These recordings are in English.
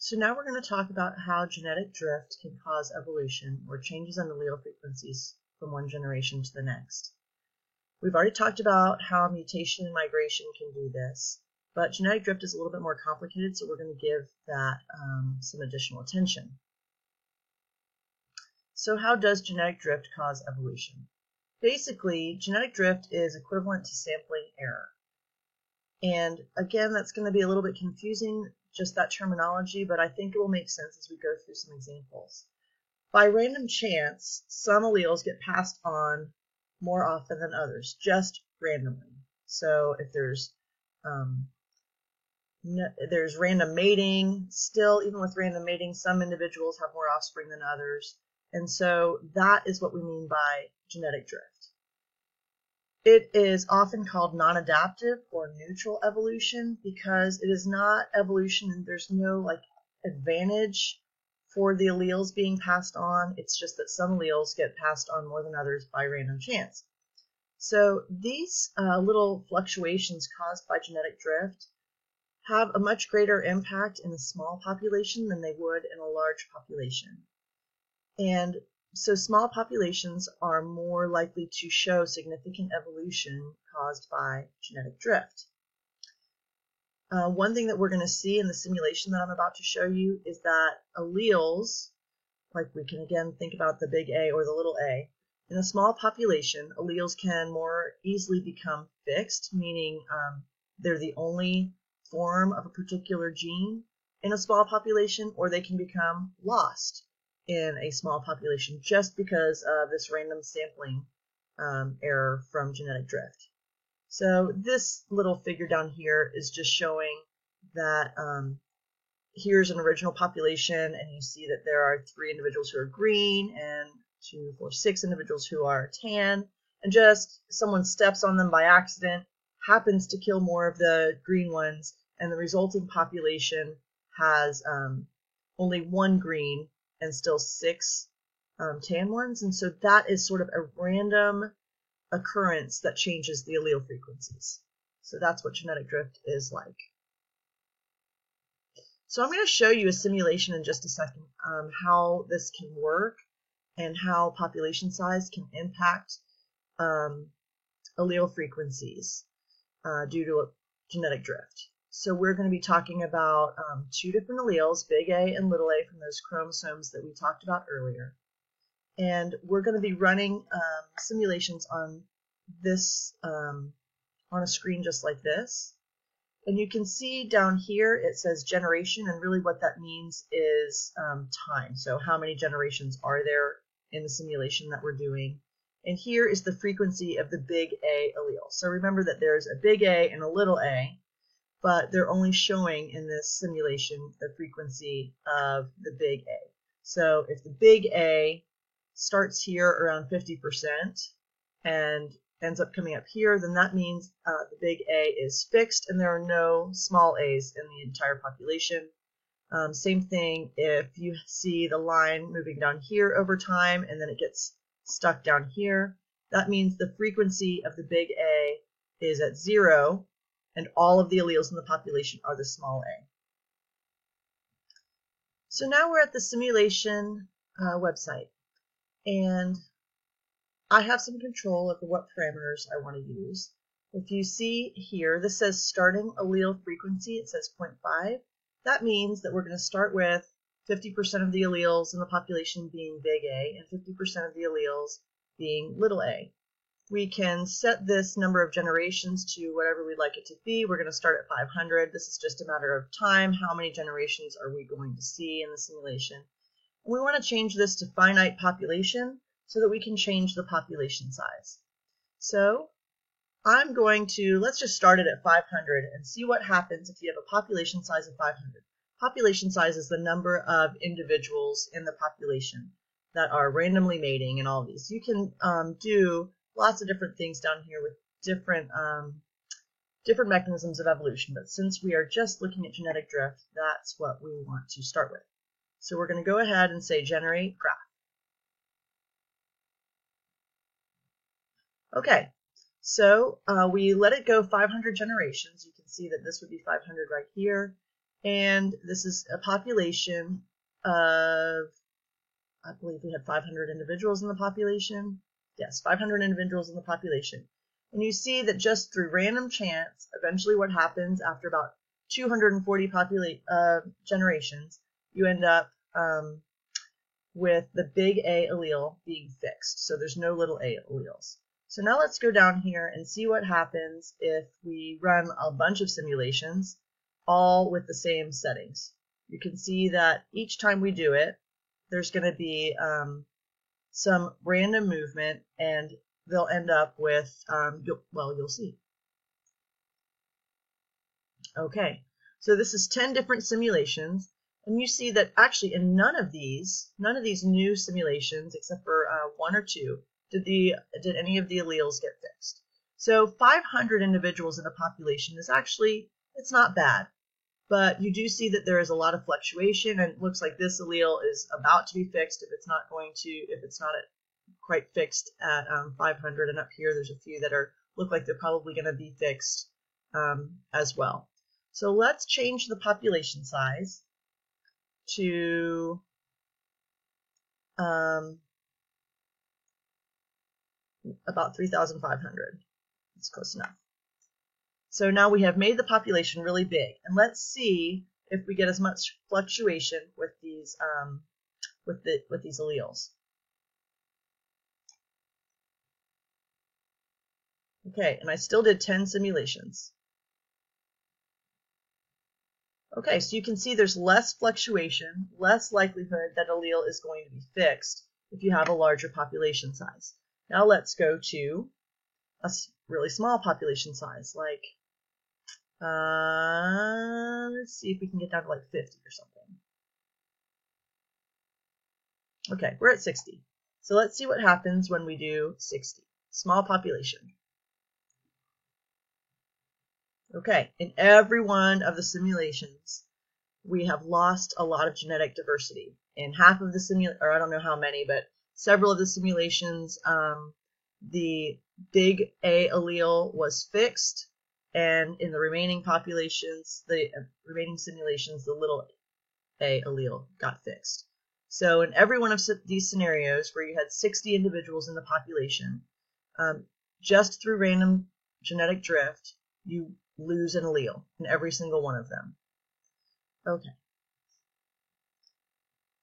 So now we're going to talk about how genetic drift can cause evolution or changes in allele frequencies from one generation to the next. We've already talked about how mutation and migration can do this, but genetic drift is a little bit more complicated, so we're going to give that some additional attention. So how does genetic drift cause evolution? Basically, genetic drift is equivalent to sampling error. And again, that's going to be a little bit confusing, just that terminology, but I think it will make sense as we go through some examples. By random chance, some alleles get passed on more often than others, just randomly. So if there's random mating, still, even with random mating, some individuals have more offspring than others. And so that is what we mean by genetic drift. It is often called non-adaptive or neutral evolution because it is not evolution and there's no advantage for the alleles being passed on. It's just that some alleles get passed on more than others by random chance. So these little fluctuations caused by genetic drift have a much greater impact in a small population than they would in a large population. And so small populations are more likely to show significant evolution caused by genetic drift. One thing that we're going to see in the simulation that I'm about to show you is that alleles, like we can again think about the big A or the little a, in a small population, alleles can more easily become fixed, meaning they're the only form of a particular gene in a small population, or they can become lost in a small population just because of this random sampling error from genetic drift. So this little figure down here is just showing that here's an original population, and you see that there are 3 individuals who are green and 2, 4, 6 individuals who are tan, and just someone steps on them by accident, happens to kill more of the green ones, and the resulting population has only 1 green and still 6 tan ones. And so that is sort of a random occurrence that changes the allele frequencies. So that's what genetic drift is like. So I'm going to show you a simulation in just a second, how this can work and how population size can impact allele frequencies due to genetic drift. So we're going to be talking about 2 different alleles, big A and little a, from those chromosomes that we talked about earlier. And we're going to be running simulations on this, on a screen just like this. And you can see down here it says generation, and really what that means is time. So how many generations are there in the simulation that we're doing? And here is the frequency of the big A allele. So remember that there's a big A and a little a, but they're only showing in this simulation the frequency of the big A. So if the big A starts here around 50% and ends up coming up here, then that means the big A is fixed and there are no small a's in the entire population. Same thing if you see the line moving down here over time and then it gets stuck down here, that means the frequency of the big A is at 0 and all of the alleles in the population are the small a. So now we're at the simulation website, and I have some control over what parameters I want to use. If you see here, this says starting allele frequency, it says 0.5. That means that we're going to start with 50% of the alleles in the population being big A and 50% of the alleles being little a. We can set this number of generations to whatever we'd like it to be. We're going to start at 500. This is just a matter of time. How many generations are we going to see in the simulation? And we want to change this to finite population so that we can change the population size. So I'm going to, let's just start it at 500 and see what happens if you have a population size of 500. Population size is the number of individuals in the population that are randomly mating and all of these. You can do lots of different things down here with different mechanisms of evolution, but since we are just looking at genetic drift, that's what we want to start with. So we're going to go ahead and say generate graph. Okay, so we let it go 500 generations. You can see that this would be 500 right here, And this is a population of, I believe we had 500 individuals in the population. Yes, 500 individuals in the population. And you see that just through random chance, eventually what happens after about 240 generations, you end up with the big A allele being fixed. So there's no little a alleles. So now let's go down here and see what happens if we run a bunch of simulations, all with the same settings. You can see that each time we do it, there's going to be some random movement, and they'll end up with, you'll see. Okay, so this is 10 different simulations, and you see that actually in none of these new simulations, except for 1 or 2, did any of the alleles get fixed. So 500 individuals in a population is actually, it's not bad. But you do see that there is a lot of fluctuation, and it looks like this allele is about to be fixed if it's not quite fixed at 500. And up here, there's a few that look like they're probably going to be fixed as well. So let's change the population size to about 3,500. That's close enough. So now we have made the population really big, and let's see if we get as much fluctuation with these alleles. Okay, and I still did 10 simulations. Okay, so you can see there's less fluctuation, less likelihood that allele is going to be fixed if you have a larger population size. Now let's go to a really small population size, like let's see if we can get down to like 50 or something. Okay, we're at 60. So let's see what happens when we do 60. Small population. Okay, in every one of the simulations, we have lost a lot of genetic diversity. In half of the or I don't know how many, but several of the simulations, the big A allele was fixed, and in the remaining populations, the remaining simulations, the little a allele got fixed. So in every one of these scenarios where you had 60 individuals in the population, just through random genetic drift, you lose an allele in every single one of them. Okay.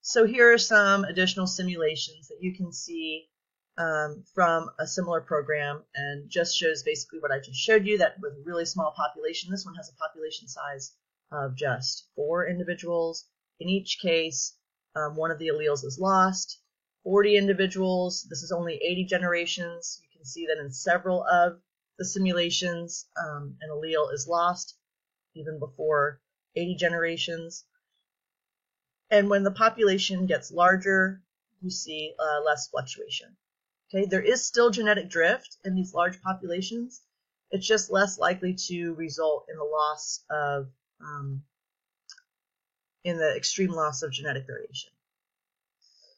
So here are some additional simulations that you can see from a similar program, and just shows basically what I just showed you, that with a really small population, this one has a population size of just 4 individuals. In each case, one of the alleles is lost. 40 individuals, this is only 80 generations. You can see that in several of the simulations, an allele is lost even before 80 generations. And when the population gets larger, you see less fluctuation. Okay, there is still genetic drift in these large populations. It's just less likely to result in the loss of, in the extreme loss of genetic variation.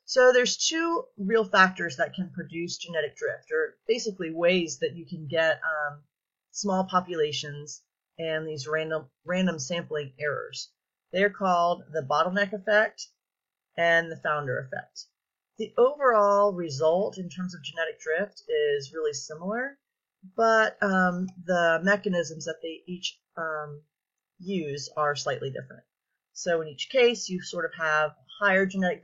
So there's 2 real factors that can produce genetic drift, or basically ways that you can get small populations and these random sampling errors. They're called the bottleneck effect and the founder effect. The overall result in terms of genetic drift is really similar, but the mechanisms that they each use are slightly different. So in each case, you sort of have higher genetic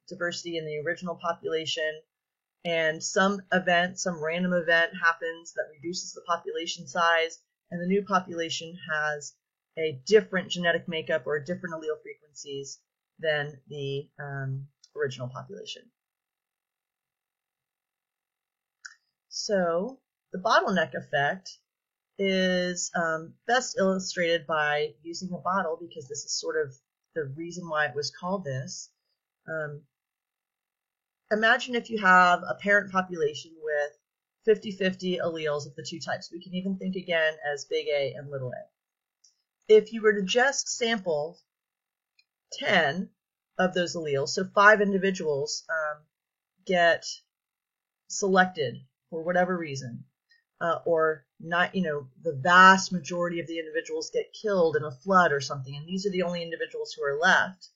diversity in the original population, and some random event happens that reduces the population size, and the new population has a different genetic makeup or different allele frequencies than the original population. So the bottleneck effect is best illustrated by using a bottle, because this is sort of the reason why it was called this. Imagine if you have a parent population with 50-50 alleles of the 2 types. We can even think again as big A and little a. If you were to just sample 10 of those alleles, so 5 individuals get selected for whatever reason, or not, the vast majority of the individuals get killed in a flood or something, and these are the only individuals who are left,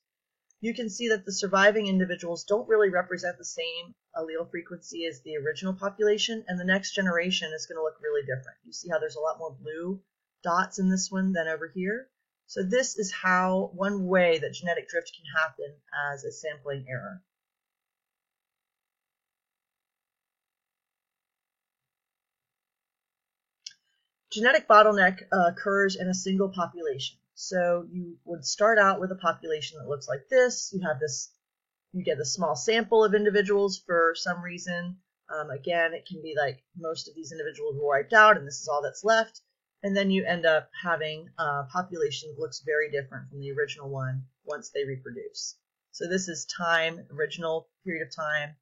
you can see that the surviving individuals don't really represent the same allele frequency as the original population, and the next generation is going to look really different. You see how there's a lot more blue dots in this one than over here? So this is how one way that genetic drift can happen as a sampling error. Genetic bottleneck occurs in a single population. So you would start out with a population that looks like this. You get a small sample of individuals for some reason. Again, it can be like most of these individuals were wiped out and this is all that's left. And then you end up having a population that looks very different from the original one once they reproduce. So this is time, original period of time,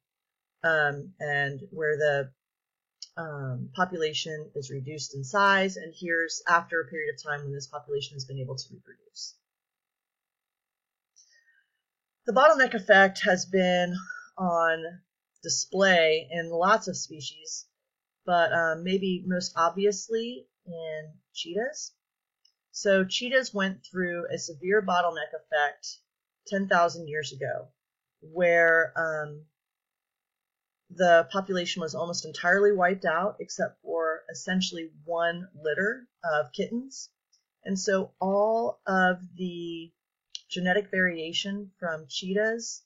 and where the population is reduced in size, and here's after a period of time when this population has been able to reproduce. The bottleneck effect has been on display in lots of species, but maybe most obviously in cheetahs. So cheetahs went through a severe bottleneck effect 10,000 years ago, where the population was almost entirely wiped out except for essentially one litter of kittens. And so all of the genetic variation from cheetahs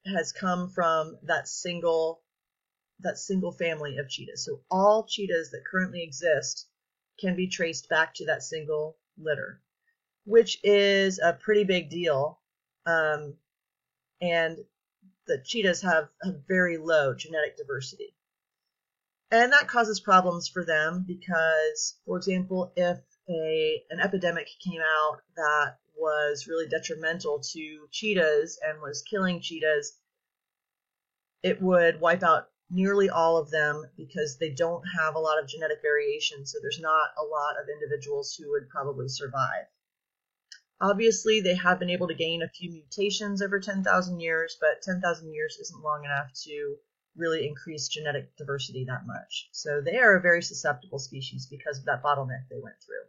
has come from that single family of cheetahs. So all cheetahs that currently exist can be traced back to that single litter, which is a pretty big deal. And the cheetahs have a very low genetic diversity. And that causes problems for them because, for example, if an epidemic came out that was really detrimental to cheetahs and was killing cheetahs, it would wipe out nearly all of them because they don't have a lot of genetic variation, so there's not a lot of individuals who would probably survive. Obviously, they have been able to gain a few mutations over 10,000 years, but 10,000 years isn't long enough to really increase genetic diversity that much. So they are a very susceptible species because of that bottleneck they went through.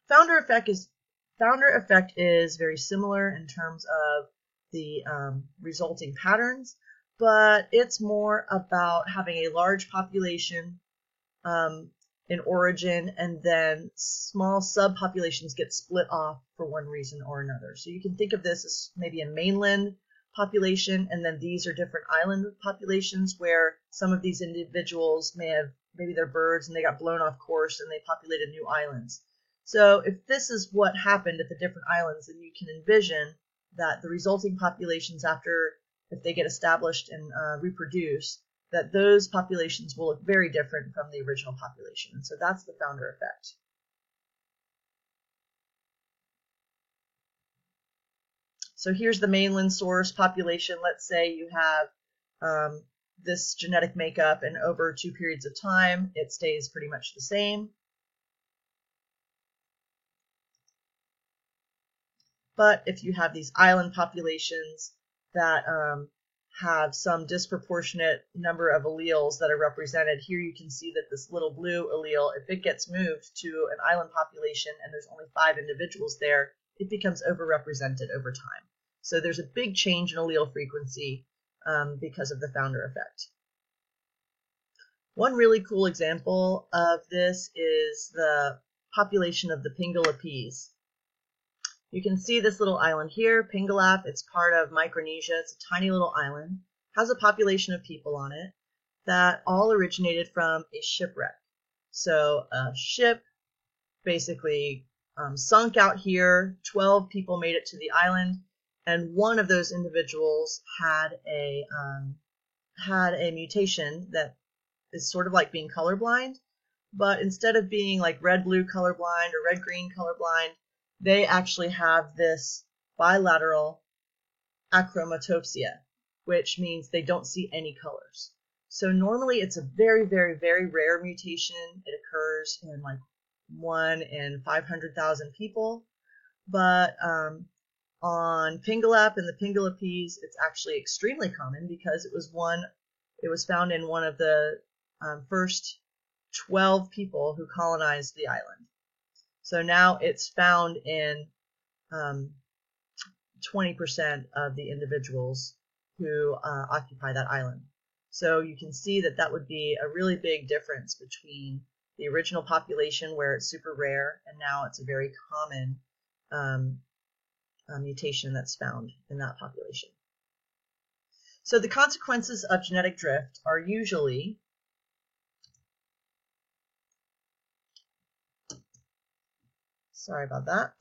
Founder effect is very similar in terms of the resulting patterns, but it's more about having a large population in origin, and then small subpopulations get split off for one reason or another. So you can think of this as maybe a mainland population, and then these are different island populations where some of these individuals maybe they're birds and they got blown off course and they populated new islands. So if this is what happened at the different islands, then you can envision that the resulting populations if they get established and reproduce, that those populations will look very different from the original population. And so that's the founder effect. So here's the mainland source population. Let's say you have this genetic makeup, and over 2 periods of time, it stays pretty much the same. But if you have these island populations that have some disproportionate number of alleles that are represented. Here you can see that this little blue allele, if it gets moved to an island population and there's only 5 individuals there, it becomes overrepresented over time. So there's a big change in allele frequency because of the founder effect. One really cool example of this is the population of the Pingala peas. You can see this little island here, Pingalap. It's part of Micronesia. It's a tiny little island. Has a population of people on it that all originated from a shipwreck. So a ship basically sunk out here. 12 people made it to the island, and one of those individuals had a mutation that is sort of like being colorblind, but instead of being like red-blue colorblind or red-green colorblind, they actually have this bilateral achromatopsia, which means they don't see any colors. So normally it's a very, very, very rare mutation. It occurs in like 1 in 500,000 people. But on Pingalap and the Pingala peas, it's actually extremely common because it was It was found in one of the first 12 people who colonized the island. So now it's found in 20% of the individuals who occupy that island. So you can see that that would be a really big difference between the original population, where it's super rare, and now it's a very common mutation that's found in that population. So the consequences of genetic drift are usually sorry about that.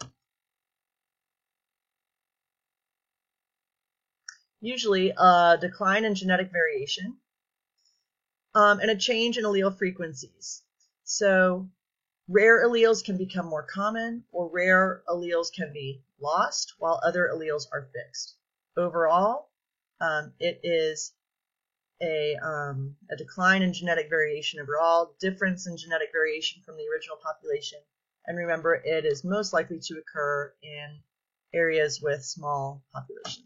Usually a decline in genetic variation and a change in allele frequencies. So rare alleles can become more common, or rare alleles can be lost while other alleles are fixed. Overall, it is a decline in genetic variation overall, difference in genetic variation from the original population, and remember, it is most likely to occur in areas with small populations.